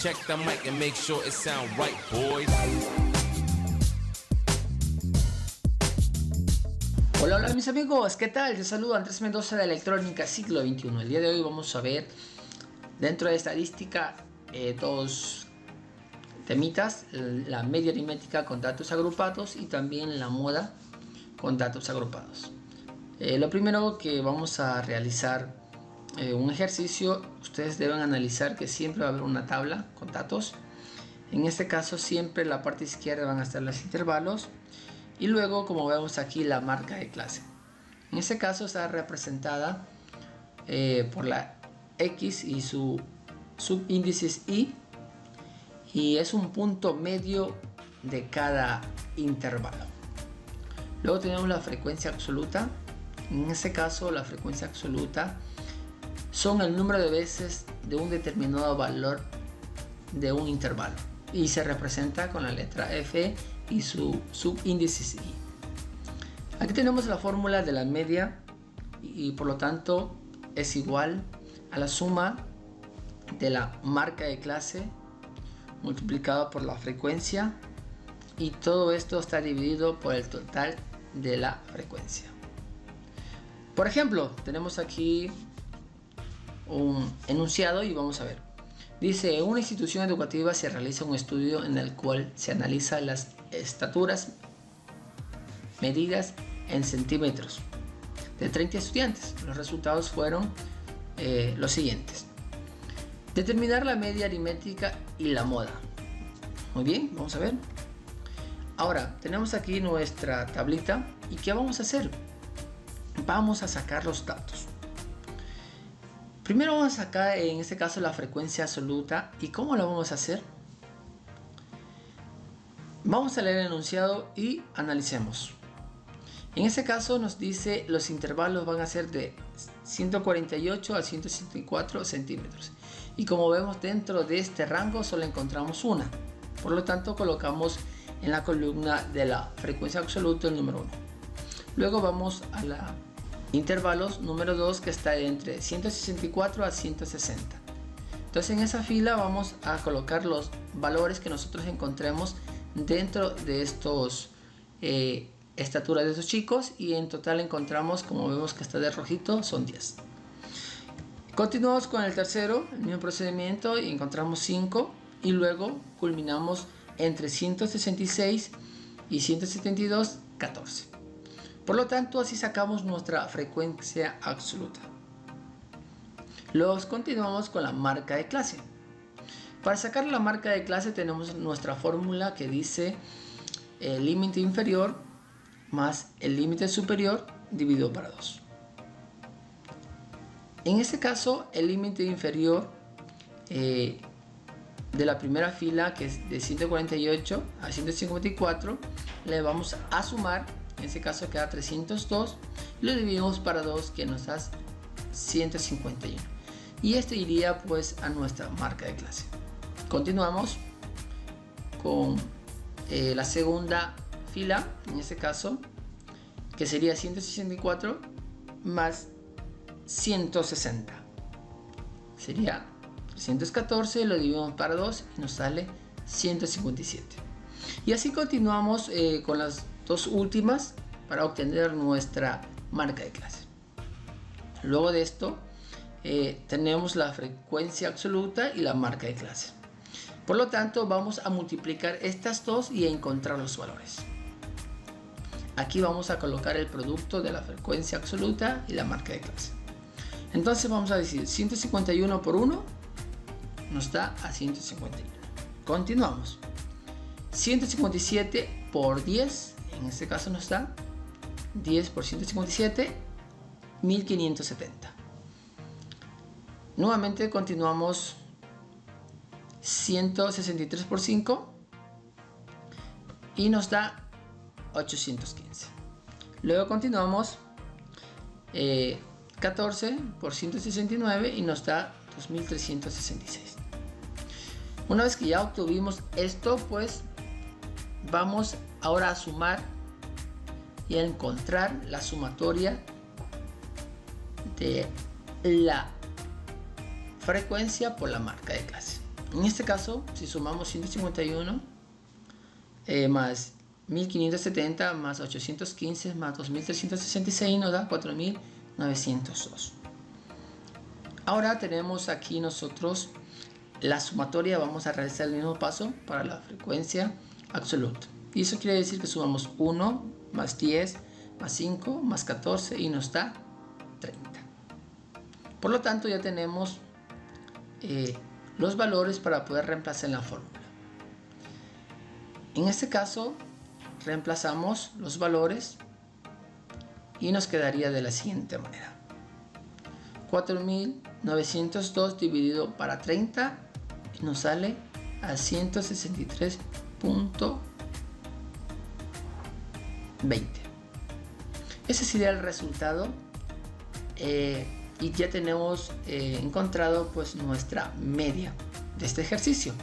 Check the mic and make sure it sound right, boys. Hola, hola mis amigos, ¿qué tal? Te saludo Andrés Mendoza de Electrónica Siglo XXI. El día de hoy vamos a ver dentro de estadística dos temitas: la media aritmética con datos agrupados y también la moda con datos agrupados. Lo primero que vamos a realizar un ejercicio. Ustedes deben analizar que siempre va a haber una tabla con datos. En este caso siempre en la parte izquierda van a estar los intervalos y luego, como vemos aquí, la marca de clase. En este caso está representada por la X y su subíndices y es un punto medio de cada intervalo. Luego tenemos la frecuencia absoluta. En este caso la frecuencia absoluta son el número de veces de un determinado valor de un intervalo y se representa con la letra F y su subíndice I. Aquí tenemos la fórmula de la media y por lo tanto es igual a la suma de la marca de clase multiplicado por la frecuencia, y todo esto está dividido por el total de la frecuencia. Por ejemplo, tenemos aquí un enunciado y vamos a ver. Dice: en una institución educativa se realiza un estudio en el cual se analiza las estaturas medidas en centímetros de 30 estudiantes. Los resultados fueron los siguientes: determinar la media aritmética y la moda. Muy bien, vamos a ver. Ahora tenemos aquí nuestra tablita y ¿qué vamos a hacer? Vamos a sacar los datos. Primero vamos a sacar, en este caso, la frecuencia absoluta. ¿Y cómo lo vamos a hacer? Vamos a leer el enunciado y analicemos. En este caso nos dice los intervalos van a ser de 148 a 164 centímetros. Y como vemos, dentro de este rango solo encontramos una. Por lo tanto, colocamos en la columna de la frecuencia absoluta el número 1. Luego vamos a la intervalos número 2, que está entre 164 a 160. Entonces en esa fila vamos a colocar los valores que nosotros encontremos dentro de estos estaturas de esos chicos, y en total encontramos, como vemos que está de rojito, son 10. Continuamos con el tercero, el mismo procedimiento, y encontramos 5, y luego culminamos entre 166 y 172, 14. Por lo tanto, así sacamos nuestra frecuencia absoluta. Luego continuamos con la marca de clase. Para sacar la marca de clase tenemos nuestra fórmula que dice el límite inferior más el límite superior dividido para 2. En este caso, el límite inferior de la primera fila, que es de 148 a 154, le vamos a sumar. En este caso queda 302, lo dividimos para 2, que nos da 151, y esto iría pues a nuestra marca de clase. Continuamos con la segunda fila, en este caso, que sería 164 más 160, sería 314, lo dividimos para 2 y nos sale 157, y así continuamos con las dos últimas para obtener nuestra marca de clase. Luego de esto tenemos la frecuencia absoluta y la marca de clase. Por lo tanto, vamos a multiplicar estas dos y a encontrar los valores. Aquí vamos a colocar el producto de la frecuencia absoluta y la marca de clase. Entonces vamos a decir 151 por 1 nos da a 151. Continuamos. 157 por 10, en este caso nos da 10 por 157, 1570. Nuevamente continuamos. 163 por 5 y nos da 815. Luego continuamos 14 por 169 y nos da 2366. Una vez que ya obtuvimos esto, pues vamos ahora a sumar y a encontrar la sumatoria de la frecuencia por la marca de clase. En este caso, si sumamos 151 más 1570 más 815 más 2366 nos da 4902. Ahora tenemos aquí nosotros la sumatoria. Vamos a realizar el mismo paso para la frecuencia absoluta. Y eso quiere decir que sumamos 1 más 10 más 5 más 14 y nos da 30. Por lo tanto ya tenemos los valores para poder reemplazar en la fórmula. En este caso reemplazamos los valores y nos quedaría de la siguiente manera: 4902 dividido para 30 y nos sale a 163.20. Ese sería el resultado, y ya tenemos encontrado pues nuestra media de este ejercicio,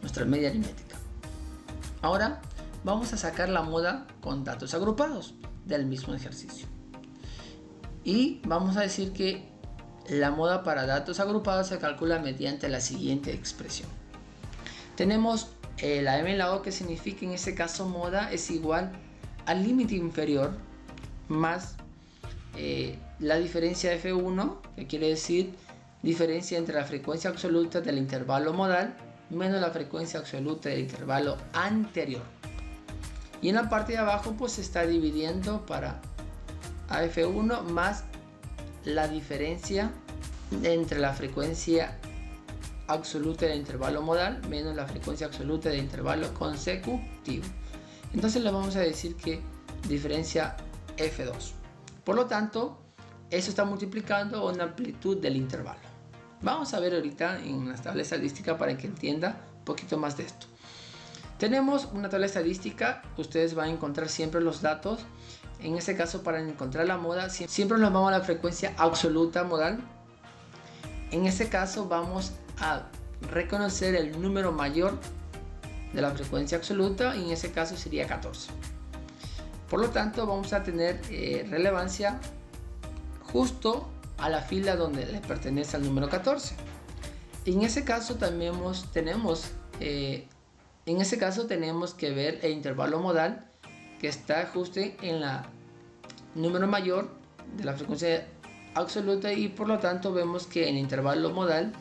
nuestra media aritmética. Ahora vamos a sacar la moda con datos agrupados del mismo ejercicio, y vamos a decir que la moda para datos agrupados se calcula mediante la siguiente expresión. Tenemos la m en la o, que significa en este caso moda es igual al límite inferior más la diferencia de F1, que quiere decir diferencia entre la frecuencia absoluta del intervalo modal menos la frecuencia absoluta del intervalo anterior. Y en la parte de abajo pues se está dividiendo para AF1 más la diferencia entre la frecuencia absoluta del intervalo modal menos la frecuencia absoluta del intervalo consecutivo. Entonces le vamos a decir que diferencia F2. Por lo tanto, eso está multiplicando una amplitud del intervalo. Vamos a ver ahorita en la tabla estadística para que entienda un poquito más de esto. Tenemos una tabla estadística. Ustedes van a encontrar siempre los datos. En este caso, para encontrar la moda, siempre nos vamos a la frecuencia absoluta modal. En este caso vamos a reconocer el número mayor de la frecuencia absoluta, y en ese caso sería 14. Por lo tanto vamos a tener relevancia justo a la fila donde le pertenece al número 14. En ese caso también tenemos que ver el intervalo modal, que está justo en la número mayor de la frecuencia absoluta, y por lo tanto vemos que el intervalo modal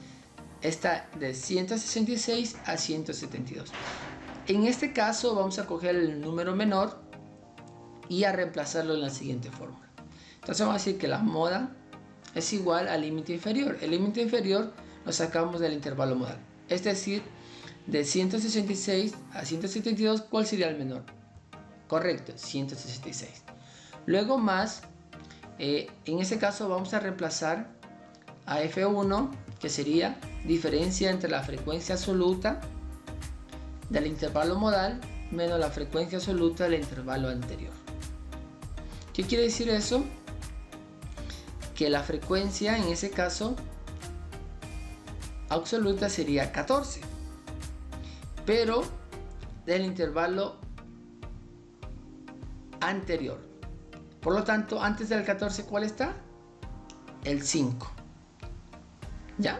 está de 166 a 172. En este caso vamos a coger el número menor y a reemplazarlo en la siguiente fórmula. Entonces vamos a decir que la moda es igual al límite inferior. El límite inferior lo sacamos del intervalo modal, es decir, de 166 a 172. ¿Cuál sería el menor? Correcto, 166. Luego más, en este caso vamos a reemplazar a F1, que sería diferencia entre la frecuencia absoluta del intervalo modal menos la frecuencia absoluta del intervalo anterior. ¿Qué quiere decir eso? Que la frecuencia en ese caso absoluta sería 14, pero del intervalo anterior. Por lo tanto, antes del 14, ¿cuál está? El 5. ¿Ya?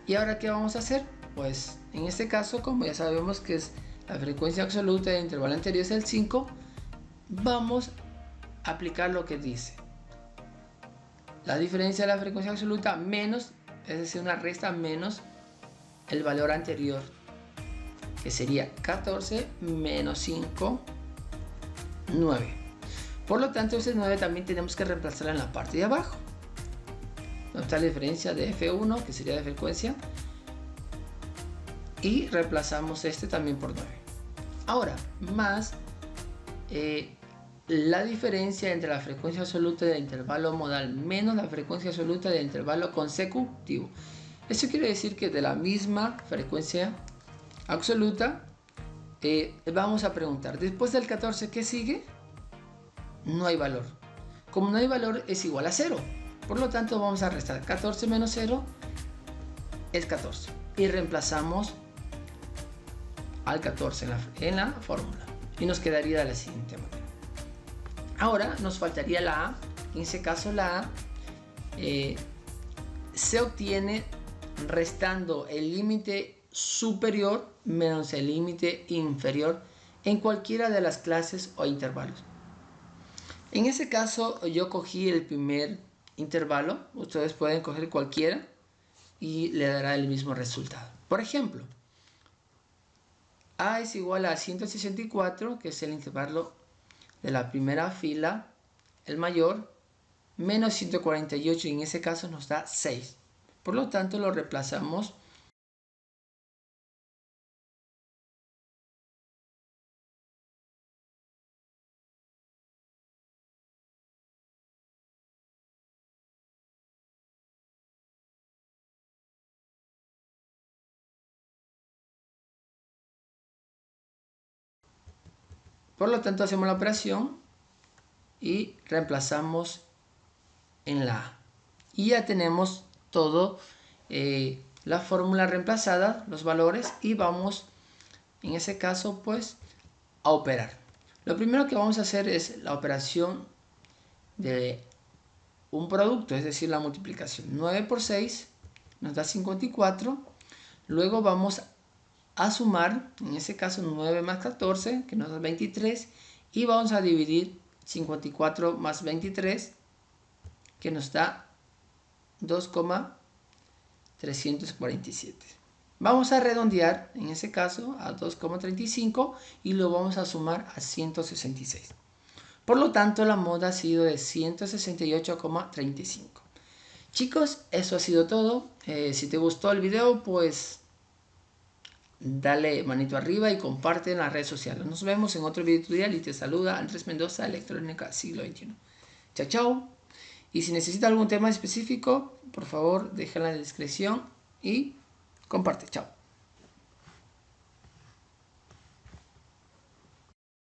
¿Y ahora qué vamos a hacer? Pues en este caso, como ya sabemos que es la frecuencia absoluta del intervalo anterior es el 5, vamos a aplicar lo que dice la diferencia de la frecuencia absoluta menos, es decir, una resta menos el valor anterior, que sería 14 menos 5, 9. Por lo tanto, ese 9 también tenemos que reemplazarlo en la parte de abajo, donde está la diferencia de F1, que sería de frecuencia, y reemplazamos este también por 9. Ahora, más la diferencia entre la frecuencia absoluta del intervalo modal menos la frecuencia absoluta del intervalo consecutivo. Eso quiere decir que de la misma frecuencia absoluta vamos a preguntar, después del 14, ¿qué sigue? No hay valor. Como no hay valor, es igual a 0. Por lo tanto, vamos a restar 14 menos 0 es 14, y reemplazamos al 14 en la fórmula, y nos quedaría de la siguiente manera. Ahora nos faltaría la A. En ese caso la A se obtiene restando el límite superior menos el límite inferior en cualquiera de las clases o intervalos. En ese caso yo cogí el primer intervalo, ustedes pueden coger cualquiera y le dará el mismo resultado. Por ejemplo, A es igual a 164, que es el intervalo de la primera fila, el mayor, menos 148, y en ese caso nos da 6. Por lo tanto, lo reemplazamos . Por lo tanto, hacemos la operación y reemplazamos en la A. Y ya tenemos todo, la fórmula reemplazada, los valores, y vamos, en ese caso, pues, a operar. Lo primero que vamos a hacer es la operación de un producto, es decir, la multiplicación. 9 por 6 nos da 54. Luego vamos a sumar, en ese caso 9 más 14, que nos da 23, y vamos a dividir 54 más 23, que nos da 2,347. Vamos a redondear, en ese caso, a 2,35 y lo vamos a sumar a 166. Por lo tanto, la moda ha sido de 168,35. Chicos, eso ha sido todo. Si te gustó el video, pues dale manito arriba y comparte en las redes sociales. Nos vemos en otro video tutorial y te saluda Andrés Mendoza, Electrónica Siglo XXI. Chao, chao. Y si necesitas algún tema específico, por favor, déjala en la descripción y comparte. Chao.